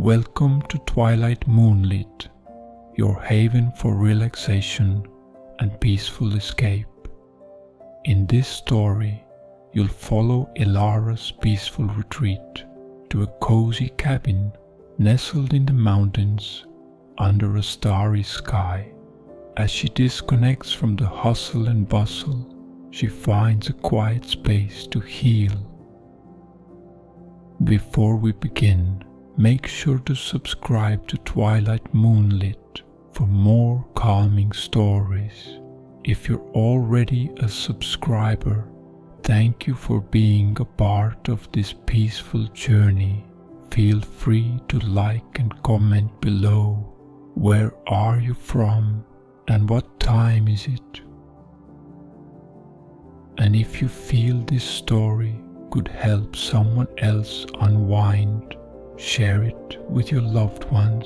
Welcome to Twilight Moonlit, your haven for relaxation and peaceful escape. In this story, you'll follow Elara's peaceful retreat to a cozy cabin nestled in the mountains under a starry sky. As she disconnects from the hustle and bustle, she finds a quiet space to heal. Before we begin, make sure to subscribe to Twilight Moonlit for more calming stories. If you're already a subscriber, thank you for being a part of this peaceful journey. Feel free to like and comment below. Where are you from and what time is it? And if you feel this story could help someone else unwind, share it with your loved ones.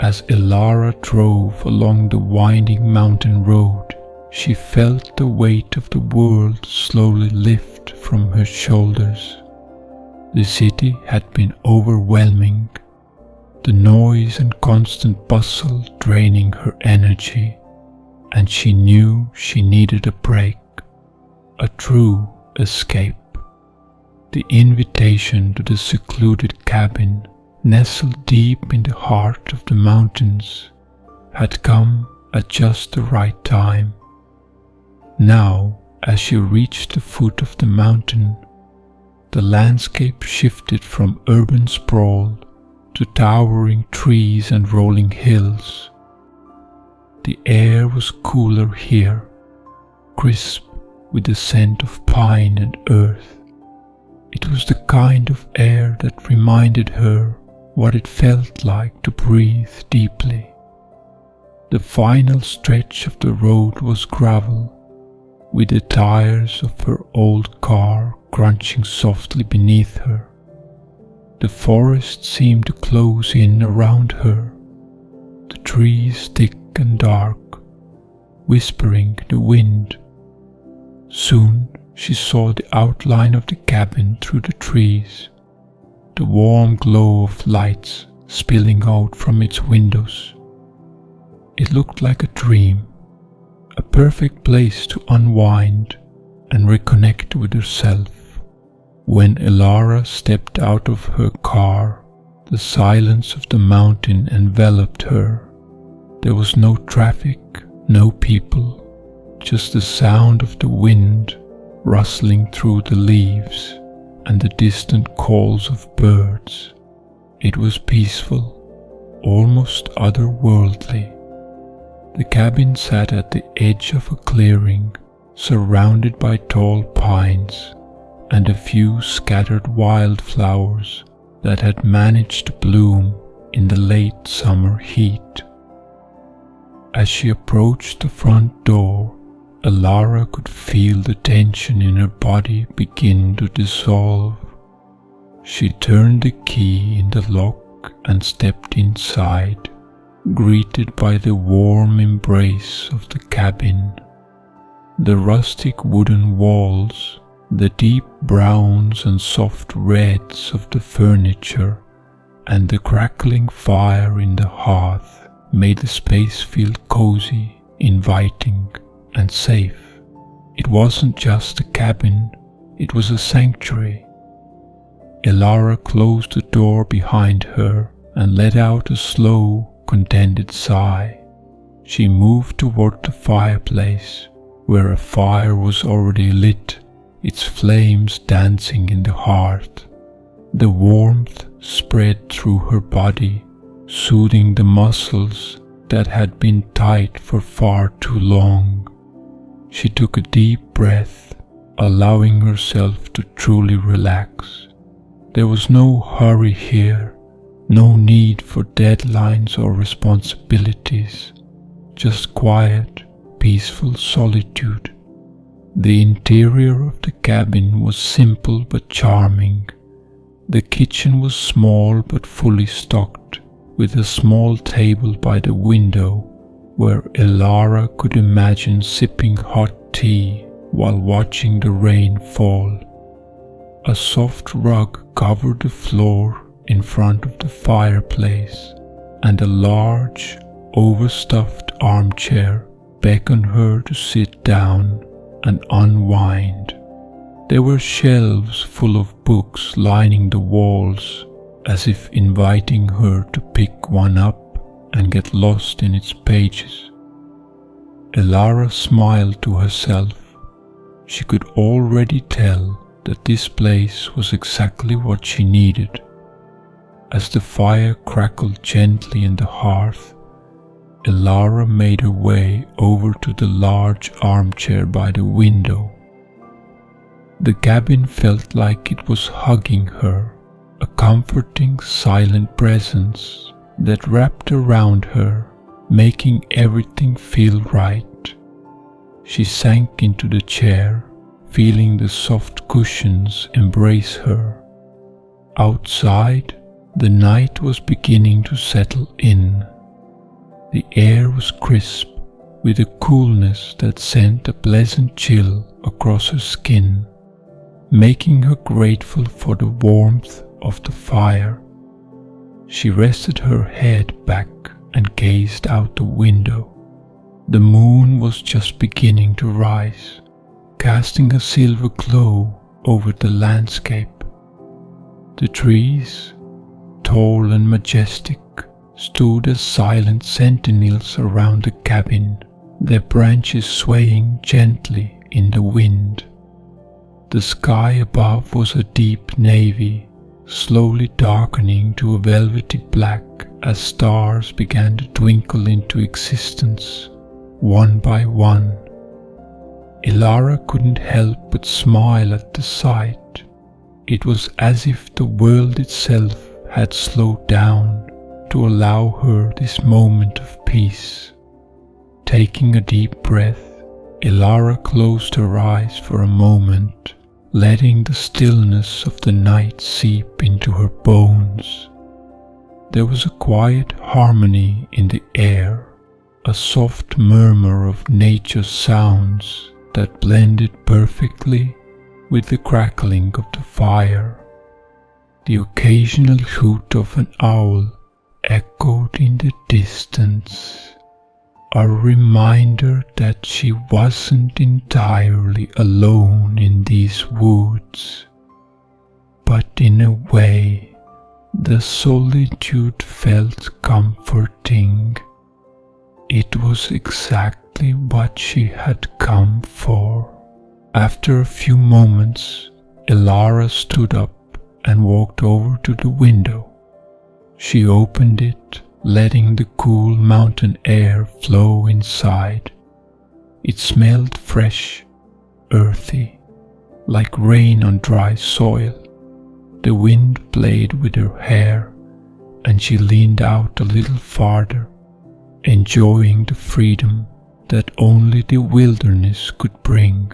As Elara drove along the winding mountain road, she felt the weight of the world slowly lift from her shoulders. The city had been overwhelming, the noise and constant bustle draining her energy, and she knew she needed a break, a true escape. The invitation to the secluded cabin, nestled deep in the heart of the mountains, had come at just the right time. Now, as she reached the foot of the mountain, the landscape shifted from urban sprawl to towering trees and rolling hills. The air was cooler here, crisp with the scent of pine and earth. It was the kind of air that reminded her what it felt like to breathe deeply. The final stretch of the road was gravel, with the tires of her old car crunching softly beneath her. The forest seemed to close in around her, the trees thick and dark, whispering in the wind. Soon she saw the outline of the cabin through the trees, the warm glow of lights spilling out from its windows. It looked like a dream, a perfect place to unwind and reconnect with herself. When Elara stepped out of her car, the silence of the mountain enveloped her. There was no traffic, no people, just the sound of the wind rustling through the leaves and the distant calls of birds. It was peaceful, almost otherworldly. The cabin sat at the edge of a clearing, surrounded by tall pines and a few scattered wildflowers that had managed to bloom in the late summer heat. As she approached the front door, Elara could feel the tension in her body begin to dissolve. She turned the key in the lock and stepped inside, greeted by the warm embrace of the cabin. The rustic wooden walls, the deep browns and soft reds of the furniture, and the crackling fire in the hearth made the space feel cozy, inviting, and safe. It wasn't just a cabin, it was a sanctuary. Elara closed the door behind her and let out a slow, contented sigh. She moved toward the fireplace, where a fire was already lit, its flames dancing in the hearth. The warmth spread through her body, soothing the muscles that had been tight for far too long. She took a deep breath, allowing herself to truly relax. There was no hurry here, no need for deadlines or responsibilities, just quiet, peaceful solitude. The interior of the cabin was simple but charming. The kitchen was small but fully stocked, with a small table by the window where Elara could imagine sipping hot tea while watching the rain fall. A soft rug covered the floor in front of the fireplace, and a large, overstuffed armchair beckoned her to sit down and unwind. There were shelves full of books lining the walls, as if inviting her to pick one up and get lost in its pages. Elara smiled to herself. She could already tell that this place was exactly what she needed. As the fire crackled gently in the hearth, Elara made her way over to the large armchair by the window. The cabin felt like it was hugging her, a comforting, silent presence that wrapped around her, making everything feel right. She sank into the chair, feeling the soft cushions embrace her. Outside, the night was beginning to settle in. The air was crisp, with a coolness that sent a pleasant chill across her skin, making her grateful for the warmth of the fire. She rested her head back and gazed out the window. The moon was just beginning to rise, casting a silver glow over the landscape. The trees, tall and majestic, stood as silent sentinels around the cabin, their branches swaying gently in the wind. The sky above was a deep navy, slowly darkening to a velvety black as stars began to twinkle into existence, one by one. Elara couldn't help but smile at the sight. It was as if the world itself had slowed down to allow her this moment of peace. Taking a deep breath, Elara closed her eyes for a moment, letting the stillness of the night seep into her bones. There was a quiet harmony in the air, a soft murmur of nature's sounds that blended perfectly with the crackling of the fire. The occasional hoot of an owl echoed in the distance, a reminder that she wasn't entirely alone in these woods. But in a way, the solitude felt comforting. It was exactly what she had come for. After a few moments, Elara stood up and walked over to the window. She opened it, letting the cool mountain air flow inside. It smelled fresh, earthy, like rain on dry soil. The wind played with her hair, and she leaned out a little farther, enjoying the freedom that only the wilderness could bring.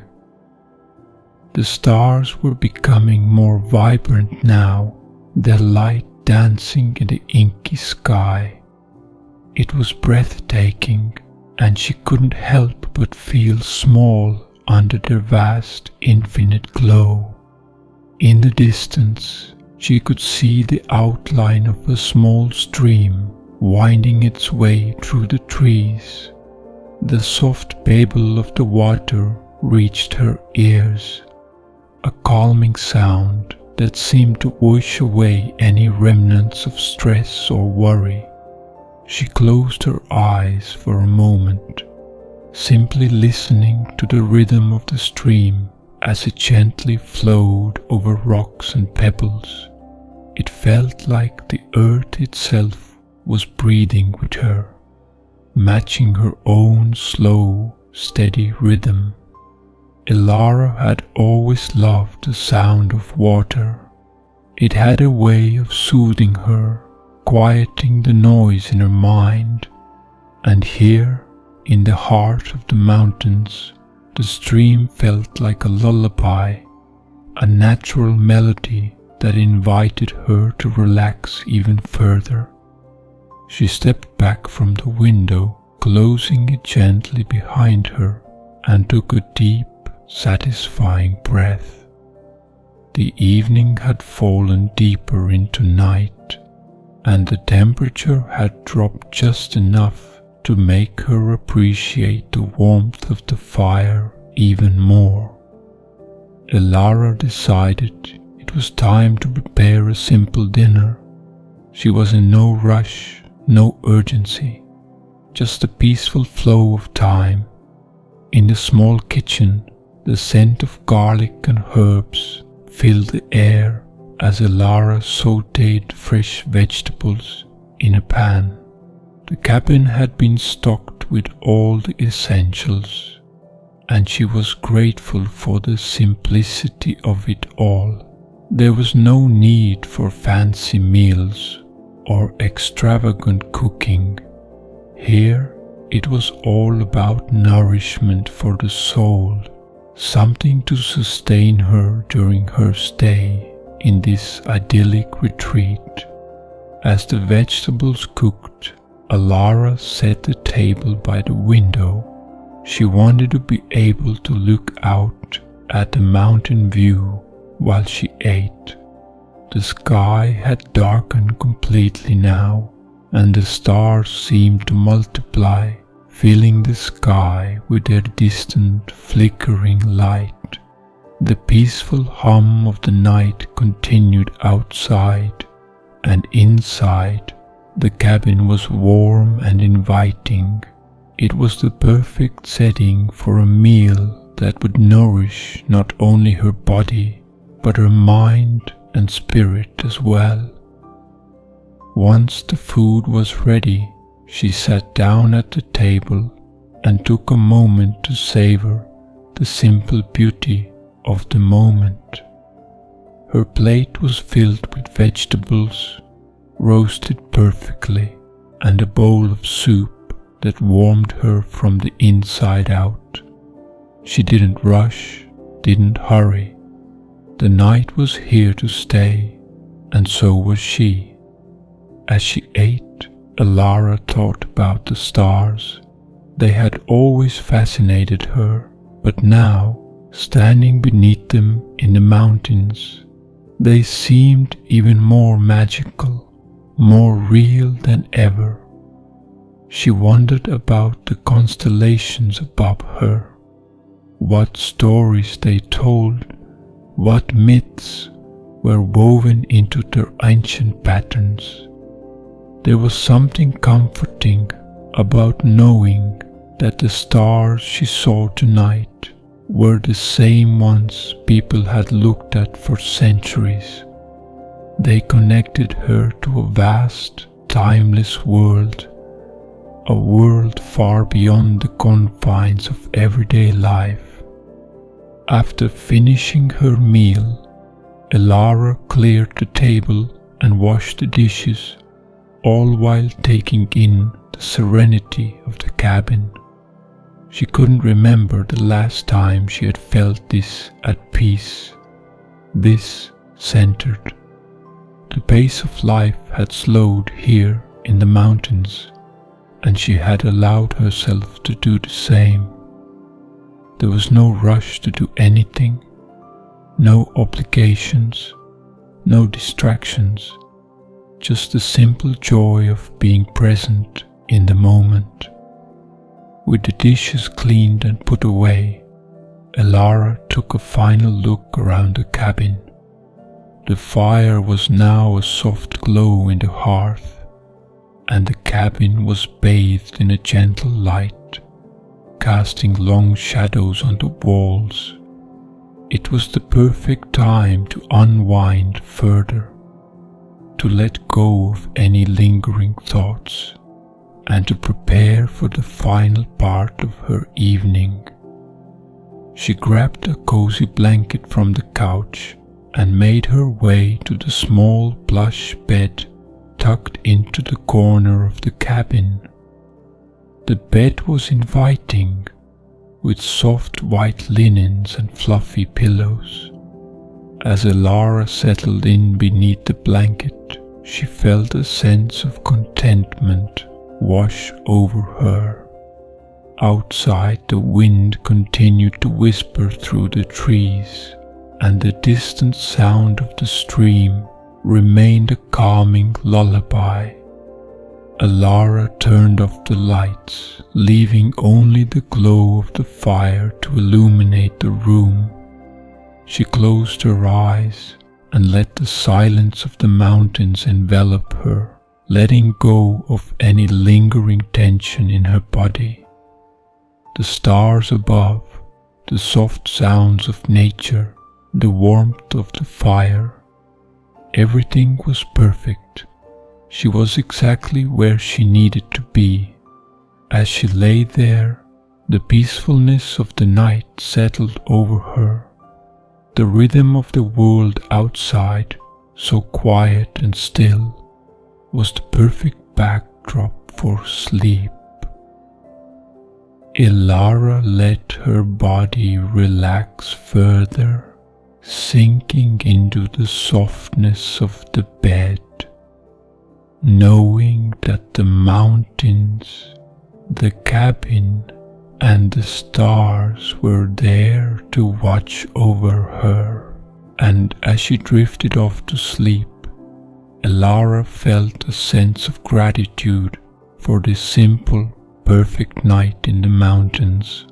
The stars were becoming more vibrant now, their light dancing in the inky sky. It was breathtaking, and she couldn't help but feel small under their vast, infinite glow. In the distance, she could see the outline of a small stream winding its way through the trees. The soft babble of the water reached her ears, a calming sound that seemed to wash away any remnants of stress or worry. She closed her eyes for a moment, simply listening to the rhythm of the stream as it gently flowed over rocks and pebbles. It felt like the earth itself was breathing with her, matching her own slow, steady rhythm. Elara had always loved the sound of water. It had a way of soothing her, quieting the noise in her mind. And here, in the heart of the mountains, the stream felt like a lullaby, a natural melody that invited her to relax even further. She stepped back from the window, closing it gently behind her, and took a deep, satisfying breath. The evening had fallen deeper into night, and the temperature had dropped just enough to make her appreciate the warmth of the fire even more. Elara decided it was time to prepare a simple dinner. She was in no rush, no urgency, just a peaceful flow of time. In the small kitchen, the scent of garlic and herbs filled the air as Elara sautéed fresh vegetables in a pan. The cabin had been stocked with all the essentials, and she was grateful for the simplicity of it all. There was no need for fancy meals or extravagant cooking. Here it was all about nourishment for the soul, something to sustain her during her stay in this idyllic retreat. As the vegetables cooked, Elara set the table by the window. She wanted to be able to look out at the mountain view while she ate. The sky had darkened completely now, and the stars seemed to multiply, filling the sky with their distant, flickering light. The peaceful hum of the night continued outside, and inside, the cabin was warm and inviting. It was the perfect setting for a meal that would nourish not only her body, but her mind and spirit as well. Once the food was ready, she sat down at the table and took a moment to savor the simple beauty of the moment. Her plate was filled with vegetables, roasted perfectly, and a bowl of soup that warmed her from the inside out. She didn't rush, didn't hurry. The night was here to stay, and so was she. As she ate, Elara thought about the stars. They had always fascinated her, but now, standing beneath them in the mountains, they seemed even more magical, more real than ever. She wondered about the constellations above her, what stories they told, what myths were woven into their ancient patterns. There was something comforting about knowing that the stars she saw tonight were the same ones people had looked at for centuries. They connected her to a vast, timeless world, a world far beyond the confines of everyday life. After finishing her meal, Elara cleared the table and washed the dishes, all while taking in the serenity of the cabin. She couldn't remember the last time she had felt this at peace, this centered. The pace of life had slowed here in the mountains, and she had allowed herself to do the same. There was no rush to do anything, no obligations, no distractions, just the simple joy of being present in the moment. With the dishes cleaned and put away, Elara took a final look around the cabin. The fire was now a soft glow in the hearth, and the cabin was bathed in a gentle light, casting long shadows on the walls. It was the perfect time to unwind further, to let go of any lingering thoughts, and to prepare for the final part of her evening. She grabbed a cozy blanket from the couch and made her way to the small plush bed tucked into the corner of the cabin. The bed was inviting, with soft white linens and fluffy pillows. As Elara settled in beneath the blanket, she felt a sense of contentment wash over her. Outside, the wind continued to whisper through the trees, and the distant sound of the stream remained a calming lullaby. Elara turned off the lights, leaving only the glow of the fire to illuminate the room. She closed her eyes and let the silence of the mountains envelop her, letting go of any lingering tension in her body. The stars above, the soft sounds of nature, the warmth of the fire, everything was perfect. She was exactly where she needed to be. As she lay there, the peacefulness of the night settled over her. The rhythm of the world outside, so quiet and still, was the perfect backdrop for sleep. Elara let her body relax further, sinking into the softness of the bed, knowing that the mountains, the cabin, and the stars were there to watch over her. And as she drifted off to sleep, Elara felt a sense of gratitude for this simple, perfect night in the mountains.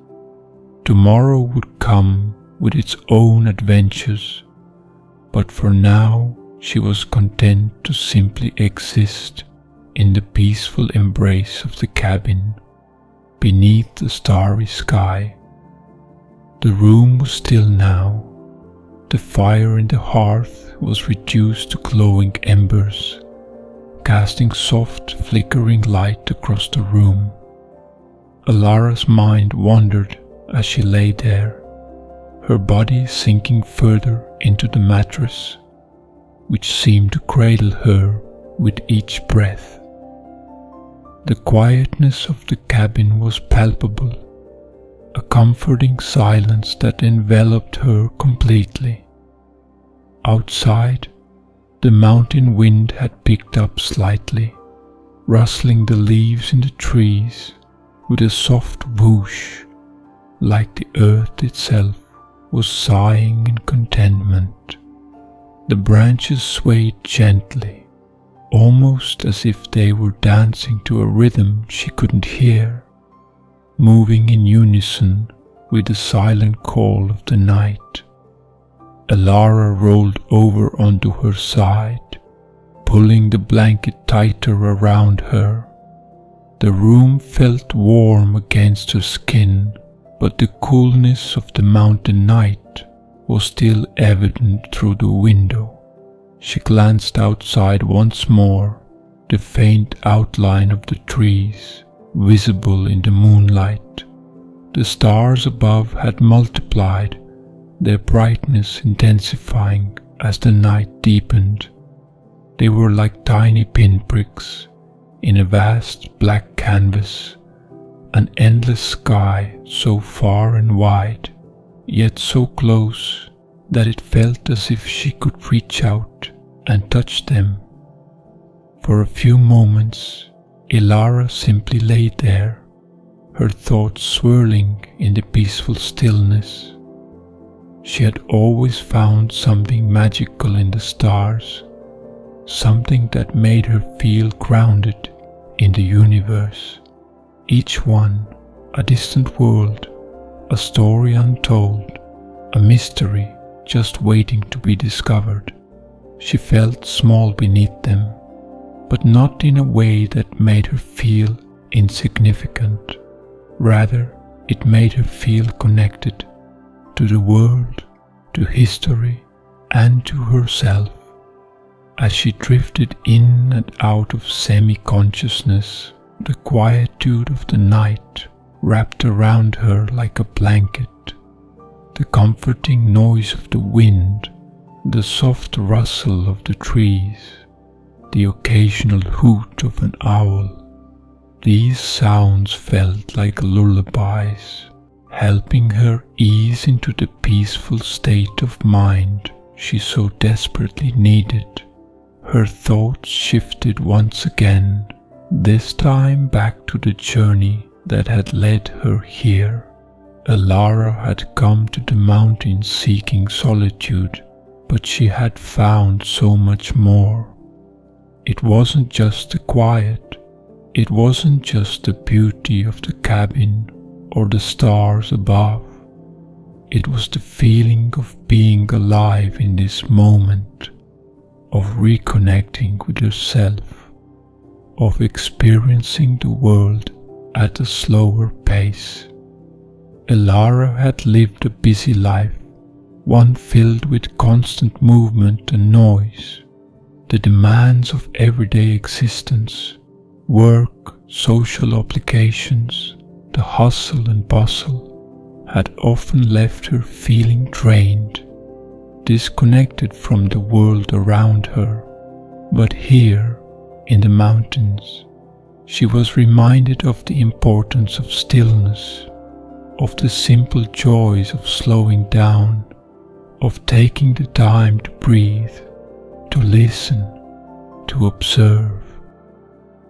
Tomorrow would come with its own adventures, but for now she was content to simply exist in the peaceful embrace of the cabin beneath the starry sky. The room was still now. The fire in the hearth was reduced to glowing embers, casting soft, flickering light across the room. Elara's mind wandered as she lay there, her body sinking further into the mattress, which seemed to cradle her with each breath. The quietness of the cabin was palpable, a comforting silence that enveloped her completely. Outside, the mountain wind had picked up slightly, rustling the leaves in the trees with a soft whoosh, like the earth itself was sighing in contentment. The branches swayed gently, almost as if they were dancing to a rhythm she couldn't hear, moving in unison with the silent call of the night. Elara rolled over onto her side, pulling the blanket tighter around her. The room felt warm against her skin, but the coolness of the mountain night was still evident through the window. She glanced outside once more, the faint outline of the trees visible in the moonlight. The stars above had multiplied, their brightness intensifying as the night deepened. They were like tiny pinpricks in a vast black canvas, an endless sky so far and wide, yet so close that it felt as if she could reach out and touch them. For a few moments, Elara simply lay there, her thoughts swirling in the peaceful stillness. She had always found something magical in the stars, something that made her feel grounded in the universe. Each one a distant world, a story untold, a mystery just waiting to be discovered. She felt small beneath them, but not in a way that made her feel insignificant. Rather, it made her feel connected to the world, to history, and to herself. As she drifted in and out of semi-consciousness, the quietude of the night wrapped around her like a blanket. The comforting noise of the wind, the soft rustle of the trees, the occasional hoot of an owl, these sounds felt like lullabies, helping her ease into the peaceful state of mind she so desperately needed. Her thoughts shifted once again, this time back to the journey that had led her here. Elara had come to the mountains seeking solitude, but she had found so much more. It wasn't just the quiet, it wasn't just the beauty of the cabin or the stars above. It was the feeling of being alive in this moment, of reconnecting with yourself, of experiencing the world at a slower pace. Elara had lived a busy life, one filled with constant movement and noise. The demands of everyday existence, work, social obligations, the hustle and bustle, had often left her feeling drained, disconnected from the world around her. But here, in the mountains, she was reminded of the importance of stillness, of the simple joys of slowing down, of taking the time to breathe, to listen, to observe.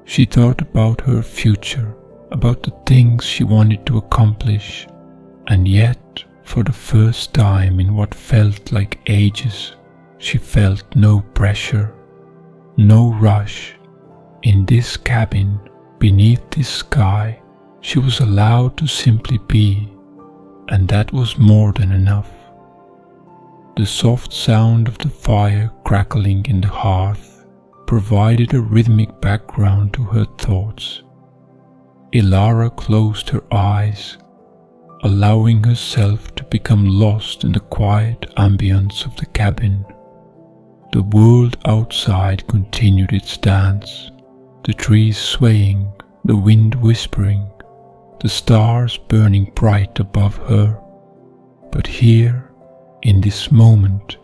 She thought about her future, about the things she wanted to accomplish, and yet, for the first time in what felt like ages, she felt no pressure, no rush. In this cabin, beneath this sky, she was allowed to simply be, and that was more than enough. The soft sound of the fire crackling in the hearth provided a rhythmic background to her thoughts. Elara closed her eyes, allowing herself to become lost in the quiet ambience of the cabin. The world outside continued its dance, the trees swaying, the wind whispering, the stars burning bright above her. But here, in this moment,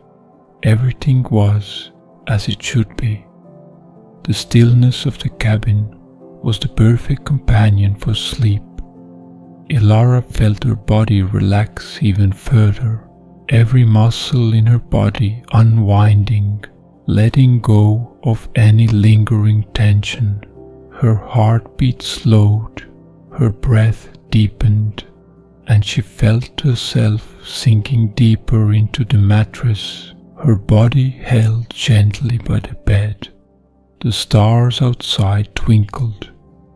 everything was as it should be. The stillness of the cabin was the perfect companion for sleep. Elara felt her body relax even further, every muscle in her body unwinding, letting go of any lingering tension. Her heartbeat slowed, her breath deepened, and she felt herself sinking deeper into the mattress, her body held gently by the bed. The stars outside twinkled,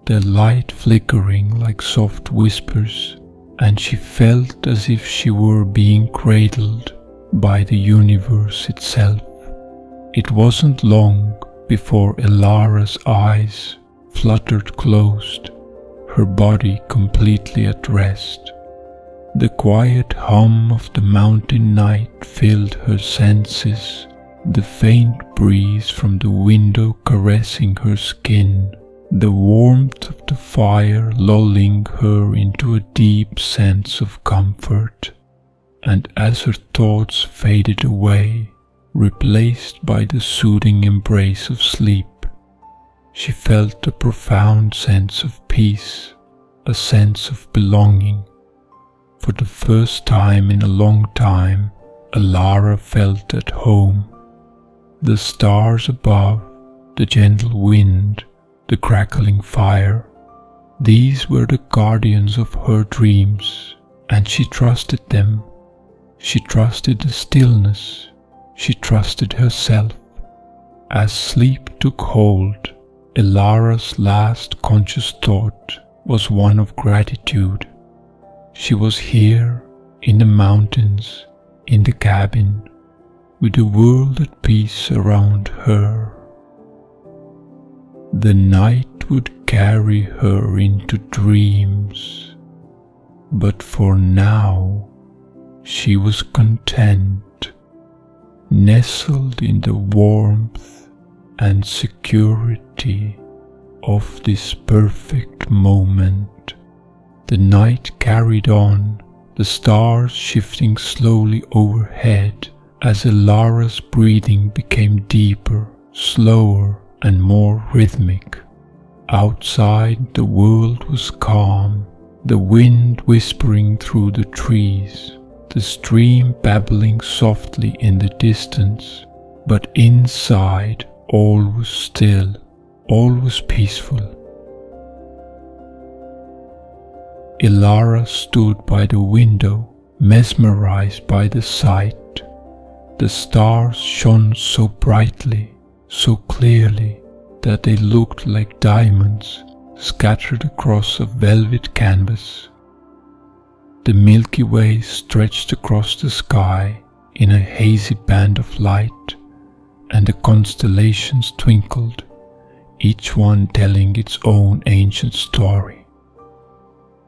their light flickering like soft whispers, and she felt as if she were being cradled by the universe itself. It wasn't long before Elara's eyes fluttered closed, her body completely at rest. The quiet hum of the mountain night filled her senses, the faint breeze from the window caressing her skin, the warmth of the fire lulling her into a deep sense of comfort. And as her thoughts faded away, replaced by the soothing embrace of sleep, she felt a profound sense of peace, a sense of belonging. For the first time in a long time, Elara felt at home. The stars above, the gentle wind, the crackling fire, these were the guardians of her dreams, and she trusted them. She trusted the stillness, she trusted herself. As sleep took hold, Elara's last conscious thought was one of gratitude. She was here, in the mountains, in the cabin, with the world at peace around her. The night would carry her into dreams, but for now she was content, nestled in the warmth and security of this perfect moment. The night carried on, the stars shifting slowly overhead as Elara's breathing became deeper, slower, and more rhythmic. Outside, the world was calm, the wind whispering through the trees, the stream babbling softly in the distance. But inside, all was still, all was peaceful. Elara stood by the window, mesmerized by the sight. The stars shone so brightly, so clearly, that they looked like diamonds scattered across a velvet canvas. The Milky Way stretched across the sky in a hazy band of light, and the constellations twinkled, each one telling its own ancient story.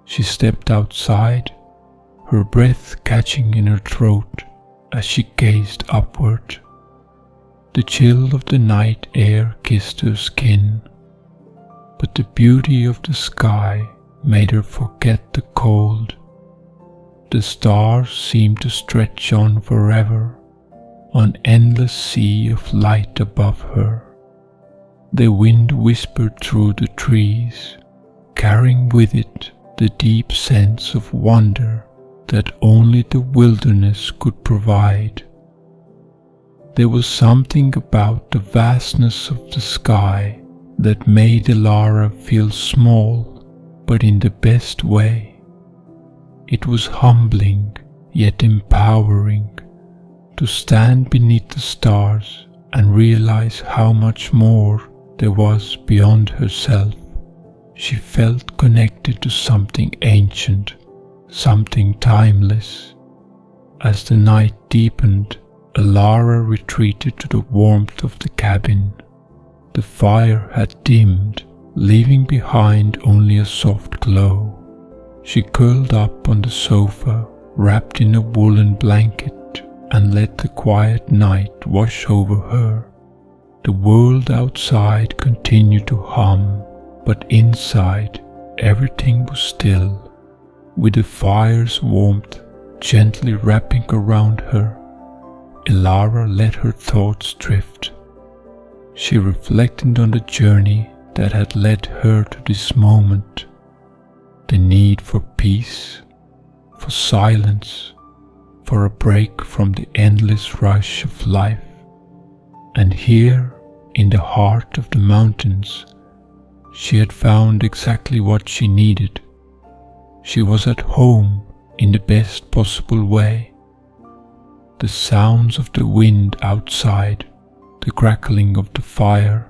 She stepped outside, her breath catching in her throat as she gazed upward. The chill of the night air kissed her skin, but the beauty of the sky made her forget the cold. The stars seemed to stretch on forever, an endless sea of light above her. The wind whispered through the trees, carrying with it the deep sense of wonder that only the wilderness could provide. There was something about the vastness of the sky that made Elara feel small, but in the best way. It was humbling, yet empowering, to stand beneath the stars and realize how much more there was beyond herself. She felt connected to something ancient, something timeless. As the night deepened, Elara retreated to the warmth of the cabin. The fire had dimmed, leaving behind only a soft glow. She curled up on the sofa, wrapped in a woolen blanket, and let the quiet night wash over her. The world outside continued to hum, but inside everything was still, with the fire's warmth gently wrapping around her. Elara let her thoughts drift. She reflected on the journey that had led her to this moment, the need for peace, for silence, for a break from the endless rush of life. And here, in the heart of the mountains, she had found exactly what she needed. She was at home in the best possible way. The sounds of the wind outside, the crackling of the fire,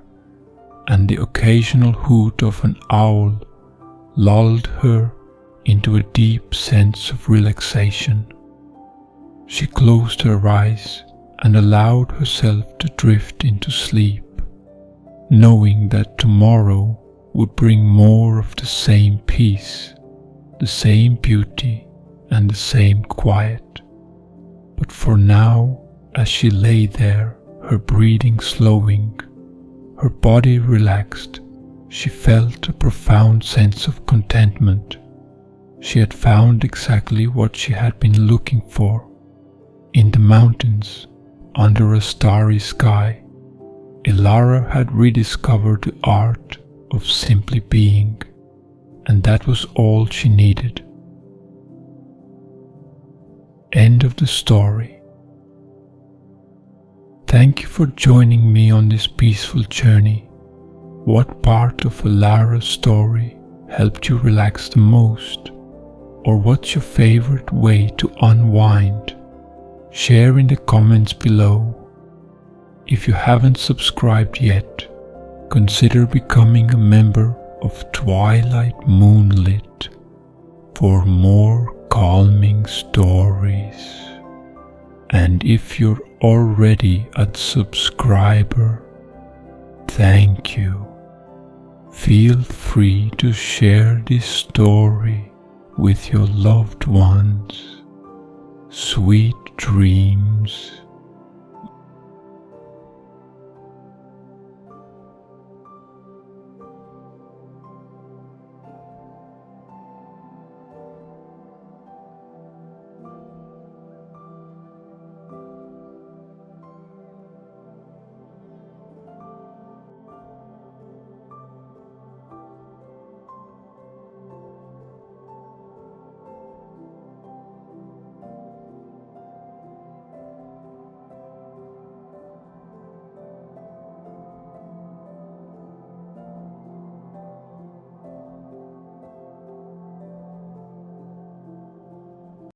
and the occasional hoot of an owl lulled her into a deep sense of relaxation. She closed her eyes and allowed herself to drift into sleep, knowing that tomorrow would bring more of the same peace, the same beauty, and the same quiet. But for now, as she lay there, her breathing slowing, her body relaxed, she felt a profound sense of contentment. She had found exactly what she had been looking for. In the mountains, under a starry sky, Elara had rediscovered the art of simply being, and that was all she needed. End of the story. Thank you for joining me on this peaceful journey. What part of Elara's story helped you relax the most? Or what's your favorite way to unwind? Share in the comments below. If you haven't subscribed yet, consider becoming a member of Twilight Moonlit for more calming stories. And if you're already a subscriber, thank you. Feel free to share this story with your loved ones. Sweet dreams.